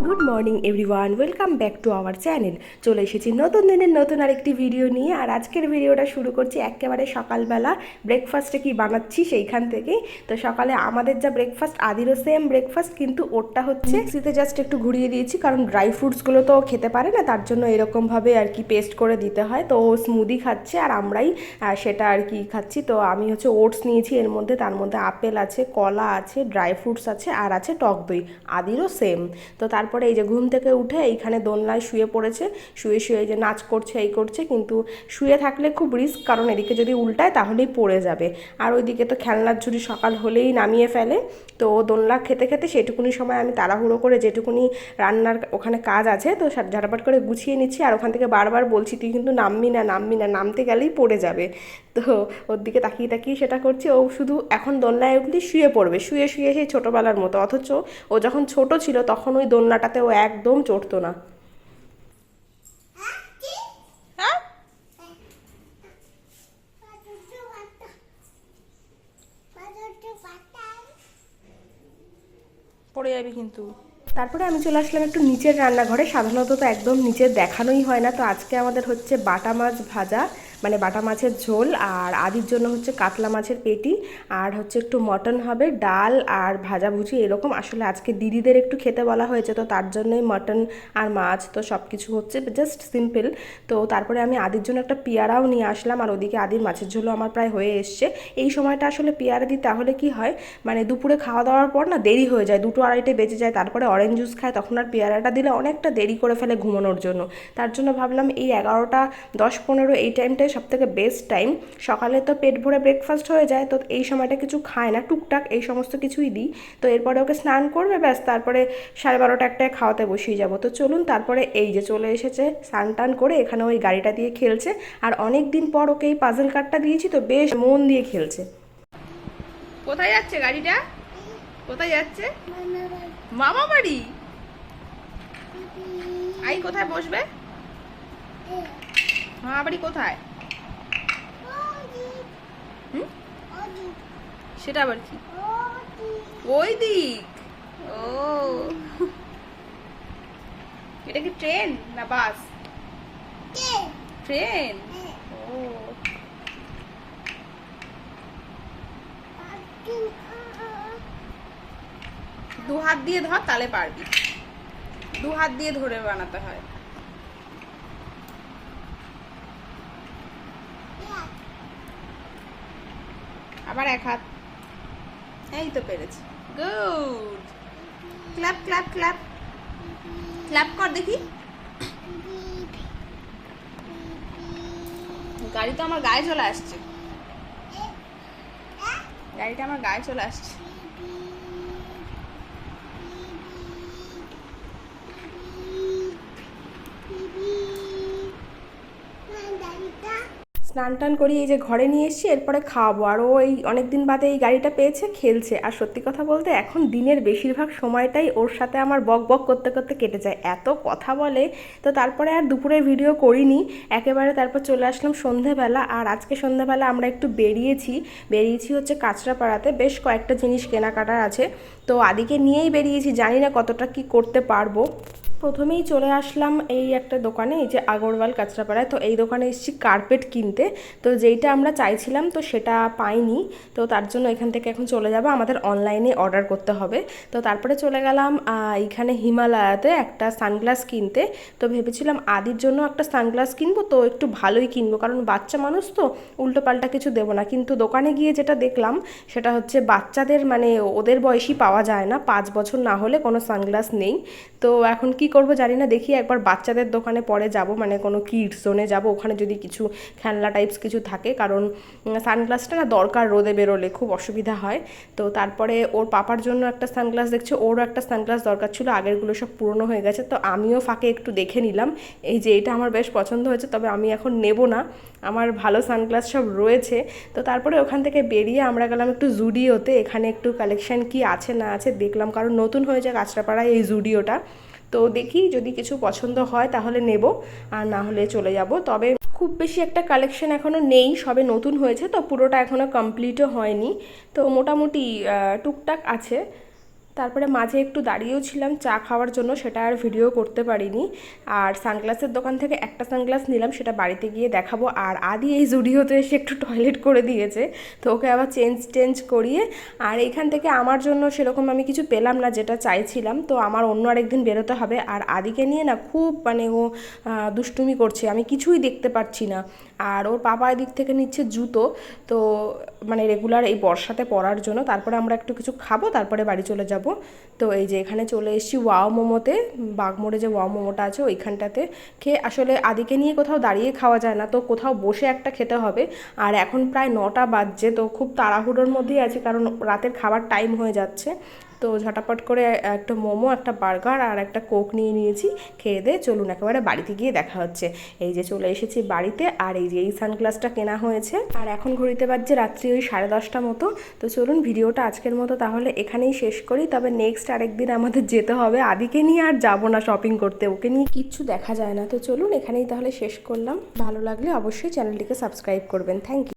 Good morning everyone, welcome back to our channel. চলে এসেছি নতুন দিনের নতুন আরেকটি ভিডিও নিয়ে। আর আজকের ভিডিওটা শুরু করছি একেবারে সকালবেলা ব্রেকফাস্টে কি বানাচ্ছি সেইখান থেকেই। তো সকালে আমাদের যা ব্রেকফাস্ট, আদিরও সেম ব্রেকফাস্ট, কিন্তু ওরটা হচ্ছে মিক্সিতে জাস্ট একটু ঘুরিয়ে দিয়েছি, কারণ ড্রাই ফ্রুটসগুলো তো খেতে পারে না, তার জন্য এরকমভাবে আর কি পেস্ট করে দিতে হয়। তো ও স্মুদি খাচ্ছে আর আমরাই সেটা আর কি খাচ্ছি। তো আমি হচ্ছে ওটস নিয়েছি, এর মধ্যে তার মধ্যে আপেল আছে, কলা আছে, ড্রাই ফ্রুটস আছে, আর আছে টক দই। আদিরও সেম। তো তারপরে এই যে ঘুম থেকে উঠে এইখানে দোলনায় শুয়ে পড়েছে, শুয়ে শুয়ে এই যে নাচ করছে, এই করছে। কিন্তু শুয়ে থাকলে খুব রিস্ক, কারণ এদিকে যদি উল্টায় তাহলেই পড়ে যাবে। আর ওইদিকে তো খেলনার ঝুড়ি সকাল হলেই নামিয়ে ফেলে। তো দোলনা খেতে খেতে সেটুকুনি সময় আমি তাড়াহুড়ো করে যেটুকুনি রান্নার ওখানে কাজ আছে তো ঝাড়াপাট করে গুছিয়ে নিচ্ছি। আর ওখান থেকে বারবার বলছি, তুই কিন্তু নামবি না, নামবি না, নামতে গেলেই পড়ে যাবে। তো ওর দিকে তাকিয়ে তাকিয়ে সেটা করছি। ও শুধু এখন দোলনায় উঠলে শুয়ে পড়বে, শুয়ে শুয়ে সেই ছোটোবেলার মতো। অথচ ও যখন ছোট ছিল তখন ওই দোলনাটাতে ও একদম চড়তো না। হ্যাঁ, পড়ে যাবি কিন্তু। তারপরে আমি চলে আসলাম একটু নিচের রান্নাঘরে। সাধারণত তো একদম নিচে দেখানোই হয় না। তো আজকে আমাদের হচ্ছে বাটা মাছ ভাজা, মানে বাটা মাছের ঝোল, আর আদির জন্য হচ্ছে কাতলা মাছের পেটি, আর হচ্ছে একটু মটন হবে, ডাল আর ভাজাভুজি এরকম। আসলে আজকে দিদিদের একটু খেতে বলা হয়েছে, তো তার জন্যই মটন আর মাছ, তো সব কিছু হচ্ছে জাস্ট সিম্পল। তো তারপরে আমি আদির জন্য একটা পেয়ারাও নিয়ে আসলাম, আর ওদিকে আদির মাছের ঝোলও আমার প্রায় হয়ে এসছে। এই সময়টা আসলে পেয়ারা দিই, তাহলে কি হয়, মানে দুপুরে খাওয়া দাওয়ার পর না দেরি হয়ে যায়, 2-2:30 বেজে যায়। তারপরে অরেঞ্জ জুস খায়, তখন আর পেয়ারাটা দিলে অনেকটা দেরি করে ফেলে ঘুমানোর জন্য। তার জন্য ভাবলাম এই 11টা 10-15 এই টাইমটাই সবথেকে বেস্ট টাইম। সকালে তো পেট ভরে ব্রেকফাস্ট হয়ে যায়, তো এই সময়টা কিছু খায় না, টুকটাক এই সমস্ত কিছুই দিই। তো এরপরে ওকে স্নান করবে, ব্যাস তারপরে 12:30-1টায় খাওয়াতে বসিয়ে যাব। তো চলুন, তারপরে এই যে চলে এসেছে স্নান টান করে, এখানে ওই গাড়িটা দিয়ে খেলছে। আর অনেক দিন পর ওকে এই পাজল কার্ডটা দিয়েছি, তো বেশ মন দিয়ে খেলছে। কোথায় যাচ্ছে গাড়িটা? কোথায় যাচ্ছে? মামা বাড়ি। আই কোথায় বসবে? মামা বাড়ি কোথায়? সেটা আবার কি? ওই দিক। ও, এটা কি ট্রেন না বাস? ট্রেন। ও, 2 হাত দিয়ে ধর, তাহলে পারবি। 2 হাত দিয়ে ধরে বানাতে হয়। আবার 1 হাত। এই তো পেরেছি, good. Clap clap clap clap কর দেখি। গাড়ি তো আমার গায়ে চলে আসছে, গাড়িটা আমার গায়ে চলে আসছে। স্নান টান করি, এই যে ঘরে নিয়ে এসেছি, এরপরে খাওয়াবো। আর ও এই অনেকদিন বাদে এই গাড়িটা পেয়েছে, খেলছে। আর সত্যি কথা বলতে এখন দিনের বেশিরভাগ সময়টাই ওর সাথে আমার বক বক করতে করতে কেটে যায়, এত কথা বলে। তো তারপরে আর দুপুরে ভিডিও করিনি একেবারে, তারপর চলে আসলাম সন্ধেবেলা। আর আজকে সন্ধেবেলা আমরা একটু বেরিয়েছি হচ্ছে কাঁচরাপাড়াতে, বেশ কয়েকটা জিনিস কেনাকাটার আছে। তো আদিকে নিয়েই বেরিয়েছি, জানি না কতটা কি করতে পারবো। প্রথমেই চলে আসলাম এই একটা দোকানে, এই যে আগরওয়াল কাঁচরাপাড়ায়। তো এই দোকানে এসেছি কার্পেট কিনতে। তো যেইটা আমরা চাইছিলাম তো সেটা পাইনি, তো তার জন্য এখান থেকে এখন চলে যাব, আমাদের অনলাইনে অর্ডার করতে হবে। তো তারপরে চলে গেলাম এইখানে হিমালয়াতে একটা সানগ্লাস কিনতে। তো ভেবেছিলাম আদির জন্য একটা সানগ্লাস কিনবো, তো একটু ভালোই কিনবো, কারণ বাচ্চা মানুষ তো, উল্টো পাল্টা কিছু দেবো না। কিন্তু দোকানে গিয়ে যেটা দেখলাম সেটা হচ্ছে বাচ্চাদের, মানে ওদের বয়সী পাওয়া যায় না, 5 বছর না হলে কোনো সানগ্লাস নেই। তো এখন কি করব জানি না, দেখি একবার বাচ্চাদের দোকানে পরে যাব, মানে কোনো কিডস জোনে যাব, ওখানে যদি কিছু খেলনা টাইপস কিছু থাকে, কারণ সানগ্লাসটা না দরকার, রোদে বেরোলে খুব অসুবিধা হয়। তো তারপরে ওর পাপার জন্য একটা সানগ্লাস দেখছে, ওরও একটা সানগ্লাস দরকার ছিল, আগেরগুলো সব পুরনো হয়ে গেছে। তো আমিও ফাঁকে একটু দেখে নিলাম, এই যে এটা আমার বেশ পছন্দ হয়েছে, তবে আমি এখন নেব না, আমার ভালো সানগ্লাস সব রয়েছে। তো তারপরে ওখান থেকে বেরিয়ে আমরা গেলাম একটু জুডিওতে, এখানে একটু কালেকশান কি আছে না আছে দেখলাম, কারণ নতুন হয়ে যায় কাঁচরাপাড়ায় এই জুডিওটা। তো দেখি যদি কিছু পছন্দ হয় তাহলে নেব, আর না হলে চলে যাব। তবে খুব বেশি একটা কালেকশন এখনও নেই, সবে নতুন হয়েছে তো পুরোটা এখনও কমপ্লিটও হয়নি। তো মোটামুটি টুকটাক আছে। তারপরে মাঝে একটু দাঁড়িয়েও ছিলাম চা খাওয়ার জন্য, সেটা আর ভিডিও করতে পারিনি। আর সানগ্লাসের দোকান থেকে একটা সানগ্লাস নিলাম, সেটা বাড়িতে গিয়ে দেখাবো। আর আদি এই জুডিওতে এসে একটু টয়লেট করে দিয়েছে, তো ওকে আবার চেঞ্জ করিয়ে। আর এখান থেকে আমার জন্য সেরকম আমি কিছু পেলাম না যেটা চাইছিলাম, তো আমার অন্য আরেকদিন বেরোতে হবে। আর আদিকে নিয়ে না খুব মানে ও দুষ্টুমি করছে, আমি কিছুই দেখতে পাচ্ছি না। আর ওর পাপা এদিক থেকে নিচ্ছে জুতো, তো মানে রেগুলার এই বর্ষাতে পরার জন্য। তারপরে আমরা একটু কিছু খাবো, তারপরে বাড়ি চলে যাব। তো এই যে এখানে চলে এসেছি ওয়াও মোমোতে, বাগমোড়ে যে ওয়াও মোমোটা আছে ওইখানটাতে খেয়ে। আসলে আদিকে নিয়ে কোথাও দাঁড়িয়ে খাওয়া যায় না, তো কোথাও বসে একটা খেতে হবে। আর এখন প্রায় 9টা বাজছে, তো খুব তাড়াহুড়োর মধ্যেই আছে, কারণ রাতের খাবার টাইম হয়ে যাচ্ছে। তো ঝটাপট করে একটা মোমো, একটা বার্গার আর একটা কোক নিয়ে নিয়েছি। খেয়ে দিয়ে চলুন একেবারে বাড়িতে গিয়ে দেখা হচ্ছে। এই যে চলে এসেছি বাড়িতে, আর এই যে এই সানগ্লাসটা কেনা হয়েছে। আর এখন ঘড়িতে বাজছে রাত্রি ওই 10:30 মতো। তো চলুন ভিডিওটা আজকের মতো তাহলে এখানেই শেষ করি। তবে নেক্সট আরেকদিন আমাদের যেতে হবে, আদিকে নিয়ে আর যাবো না শপিং করতে, ওকে নিয়ে কিচ্ছু দেখা যায় না। তো চলুন এখানেই তাহলে শেষ করলাম। ভালো লাগলে অবশ্যই চ্যানেলটিকে সাবস্ক্রাইব করবেন। Thank you.